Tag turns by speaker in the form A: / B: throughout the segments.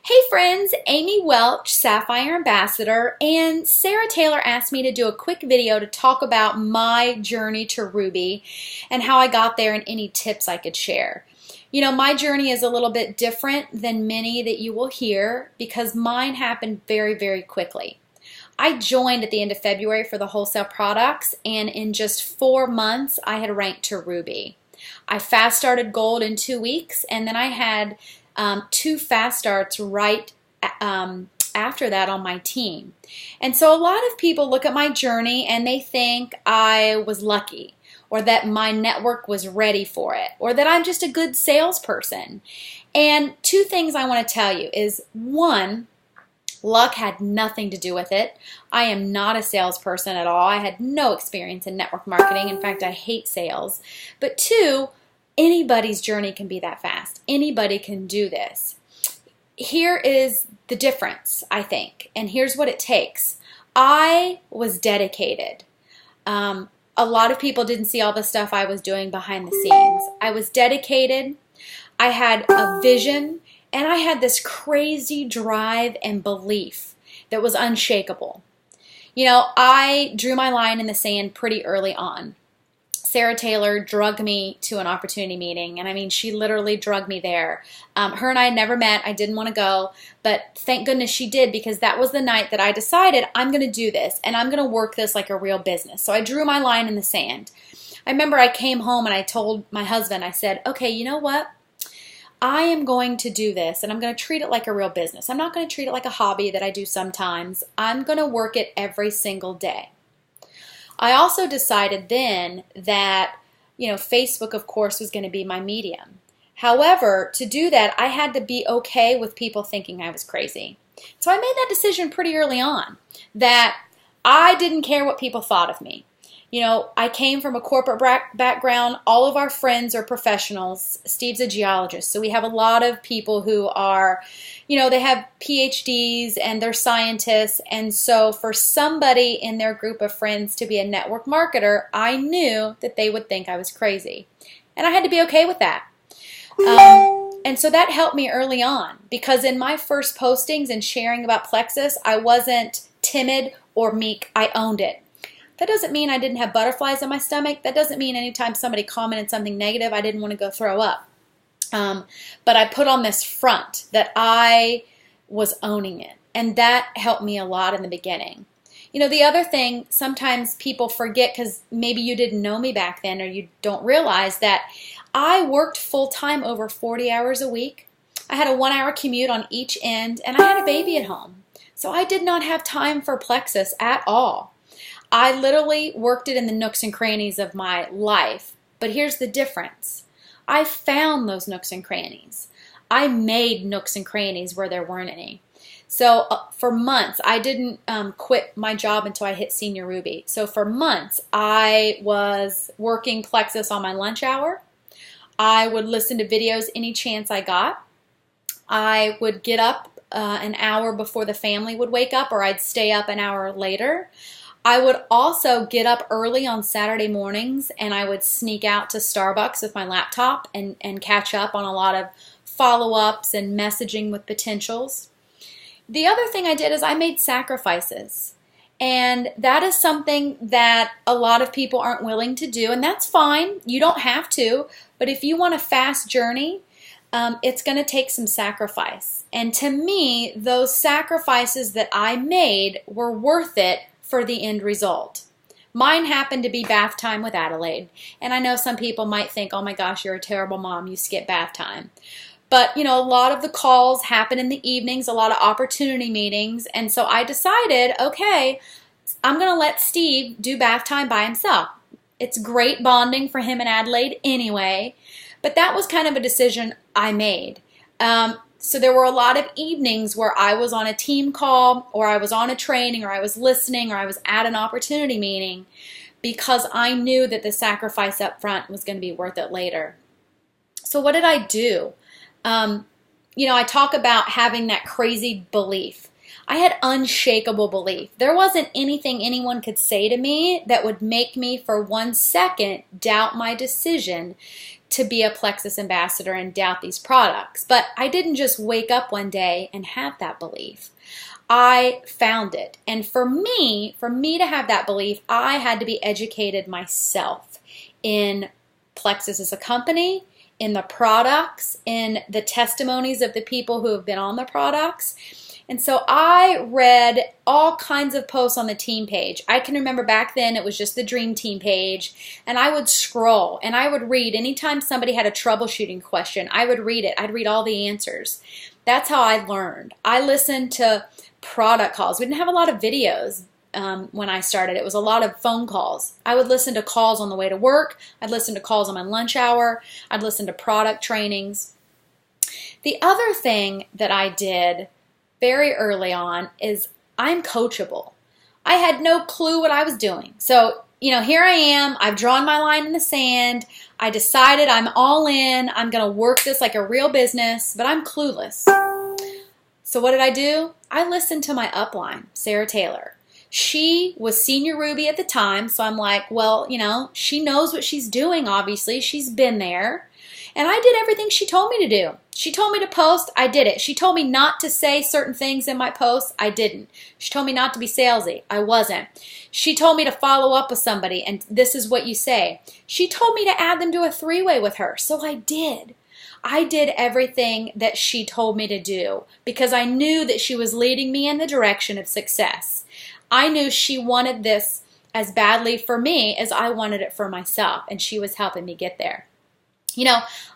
A: Hey friends, Amy Welch, Sapphire Ambassador, and Sarah Taylor asked me to do a quick video to talk about my journey to Ruby and how I got there and any tips I could share. You know, my journey is a little bit different than many that you will hear because mine happened very, very quickly. I joined at the end of February for the wholesale products, and in just 4 months I had ranked to Ruby. I fast started gold in 2 weeks, and then I had 2 fast starts right after that on my team. And so a lot of people look at my journey and they think I was lucky, or that my network was ready for it, or that I'm just a good salesperson. And 2 things I want to tell you is, 1, luck had nothing to do with it. I am not a salesperson at all. I had no experience in network marketing. In fact, I hate sales. But 2, anybody's journey can be that fast. Anybody can do this. Here is the difference, I think, and here's what it takes. I was dedicated. A lot of people didn't see all the stuff I was doing behind the scenes. I was dedicated. I had a vision, and I had this crazy drive and belief that was unshakable. You know, I drew my line in the sand pretty early on. Sarah Taylor drugged me to an opportunity meeting, and I mean, she literally drugged me there. Her and I had never met. I didn't want to go, but thank goodness she did, because that was the night that I decided I'm going to do this, and I'm going to work this like a real business. So I drew my line in the sand. I remember I came home and I told my husband, I said, okay, you know what? I am going to do this, and I'm going to treat it like a real business. I'm not going to treat it like a hobby that I do sometimes. I'm going to work it every single day. I also decided then that, Facebook, of course, was going to be my medium. However, to do that, I had to be okay with people thinking I was crazy. So I made that decision pretty early on, that I didn't care what people thought of me. You know, I came from a corporate background. All of our friends are professionals. Steve's a geologist, so we have a lot of people who are, they have PhDs and they're scientists. And so for somebody in their group of friends to be a network marketer, I knew that they would think I was crazy. And I had to be okay with that. And so that helped me early on, because in my first postings and sharing about Plexus, I wasn't timid or meek. I owned it. That doesn't mean I didn't have butterflies in my stomach. That doesn't mean anytime somebody commented something negative, I didn't want to go throw up. But I put on this front that I was owning it. And that helped me a lot in the beginning. The other thing, sometimes people forget, because maybe you didn't know me back then, or you don't realize that I worked full-time over 40 hours a week. I had a 1-hour commute on each end, and I had a baby at home. So I did not have time for Plexus at all. I literally worked it in the nooks and crannies of my life. But here's the difference. I found those nooks and crannies. I made nooks and crannies where there weren't any. So for months, I didn't quit my job until I hit Senior Ruby. So for months, I was working Plexus on my lunch hour. I would listen to videos any chance I got. I would get up an hour before the family would wake up, or I'd stay up an hour later. I would also get up early on Saturday mornings, and I would sneak out to Starbucks with my laptop and catch up on a lot of follow-ups and messaging with potentials. The other thing I did is I made sacrifices. And that is something that a lot of people aren't willing to do, and that's fine. You don't have to. But if you want a fast journey, it's going to take some sacrifice. And to me, those sacrifices that I made were worth it for the end result. Mine happened to be bath time with Adelaide. And I know some people might think, oh my gosh, you're a terrible mom, you skip bath time. But, a lot of the calls happen in the evenings, a lot of opportunity meetings. And so I decided, okay, I'm going to let Steve do bath time by himself. It's great bonding for him and Adelaide anyway. But that was kind of a decision I made. So there were a lot of evenings where I was on a team call, or I was on a training, or I was listening, or I was at an opportunity meeting, because I knew that the sacrifice up front was going to be worth it later. So what did I do? I talk about having that crazy belief. I had unshakable belief. There wasn't anything anyone could say to me that would make me for 1 second doubt my decision to be a Plexus ambassador and doubt these products. But I didn't just wake up one day and have that belief. I found it. And for me to have that belief, I had to be educated myself in Plexus as a company, in the products, in the testimonies of the people who have been on the products. And so I read all kinds of posts on the team page. I can remember back then it was just the Dream Team page, and I would scroll and I would read. Anytime somebody had a troubleshooting question, I would read it. I'd read all the answers. That's how I learned. I listened to product calls. We didn't have a lot of videos when I started. It was a lot of phone calls. I would listen to calls on the way to work. I'd listen to calls on my lunch hour. I'd listen to product trainings. The other thing that I did very early on is I'm coachable. I had no clue what I was doing. So, here I am. I've drawn my line in the sand. I decided I'm all in. I'm going to work this like a real business, but I'm clueless. So what did I do? I listened to my upline, Sarah Taylor. She was senior Ruby at the time, so I'm like, well, she knows what she's doing, obviously. She's been there. And I did everything she told me to do. She told me to post, I did it. She told me not to say certain things in my posts, I didn't. She told me not to be salesy, I wasn't. She told me to follow up with somebody, and this is what you say. She told me to add them to a three-way with her, so I did. I did everything that she told me to do because I knew that she was leading me in the direction of success. I knew she wanted this as badly for me as I wanted it for myself, and she was helping me get there.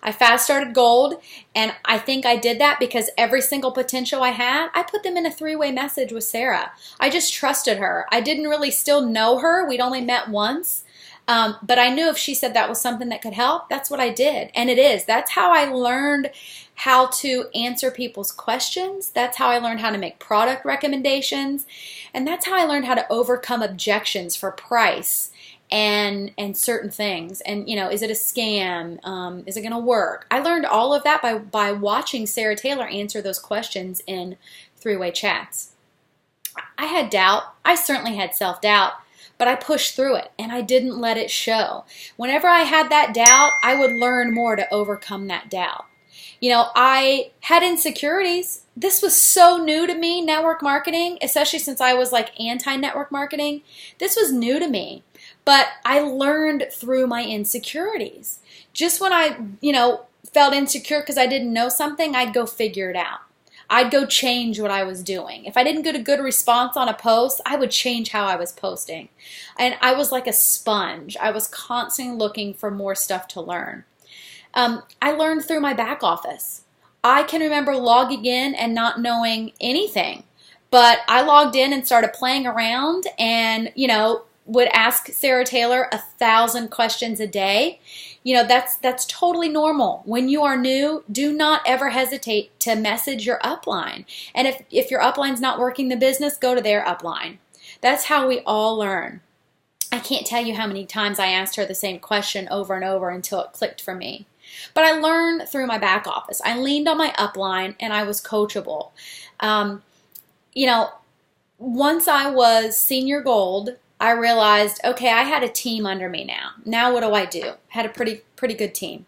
A: I fast started gold, and I think I did that because every single potential I had, I put them in a three-way message with Sarah. I just trusted her. I didn't really still know her. We'd only met once. But I knew if she said that was something that could help, that's what I did. And it is. That's how I learned how to answer people's questions. That's how I learned how to make product recommendations. And that's how I learned how to overcome objections for price and certain things. And, is it a scam? Is it going to work? I learned all of that by watching Sarah Taylor answer those questions in three-way chats. I had doubt. I certainly had self-doubt. But I pushed through it, and I didn't let it show. Whenever I had that doubt, I would learn more to overcome that doubt. I had insecurities. This was so new to me, network marketing, especially since I was like anti-network marketing. This was new to me, but I learned through my insecurities. Just when I, felt insecure because I didn't know something, I'd go figure it out. I'd go change what I was doing. If I didn't get a good response on a post, I would change how I was posting. And I was like a sponge. I was constantly looking for more stuff to learn. I learned through my back office. I can remember logging in and not knowing anything. But I logged in and started playing around and, would ask Sarah Taylor 1,000 questions a day. That's totally normal. When you are new, do not ever hesitate to message your upline. And if your upline's not working the business, go to their upline. That's how we all learn. I can't tell you how many times I asked her the same question over and over until it clicked for me. But I learned through my back office. I leaned on my upline and I was coachable. Once I was senior gold, I realized, okay, I had a team under me now. Now what do I do? Had a pretty good team.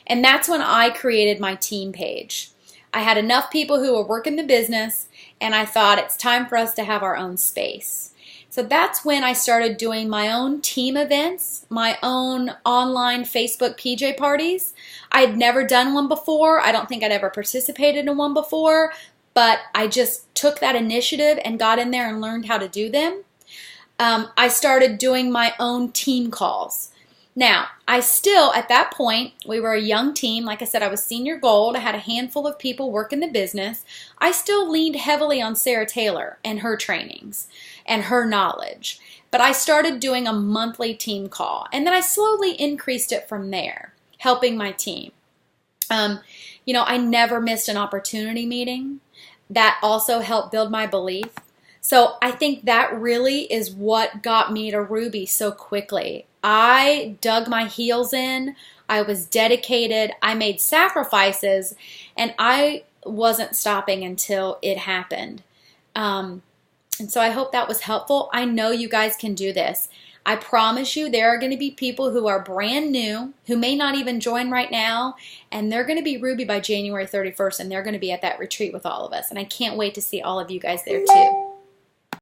A: And that's when I created my team page. I had enough people who were working the business, and I thought it's time for us to have our own space. So that's when I started doing my own team events, my own online Facebook PJ parties. I had never done one before. I don't think I'd ever participated in one before, but I just took that initiative and got in there and learned how to do them. I started doing my own team calls. Now, I still, at that point, we were a young team. Like I said, I was senior gold. I had a handful of people working the business. I still leaned heavily on Sarah Taylor and her trainings and her knowledge. But I started doing a monthly team call. And then I slowly increased it from there, helping my team. I never missed an opportunity meeting. That also helped build my belief. So I think that really is what got me to Ruby so quickly. I dug my heels in. I was dedicated. I made sacrifices, and I wasn't stopping until it happened. And so I hope that was helpful. I know you guys can do this. I promise you there are going to be people who are brand new, who may not even join right now, and they're going to be Ruby by January 31st, and they're going to be at that retreat with all of us. And I can't wait to see all of you guys there too.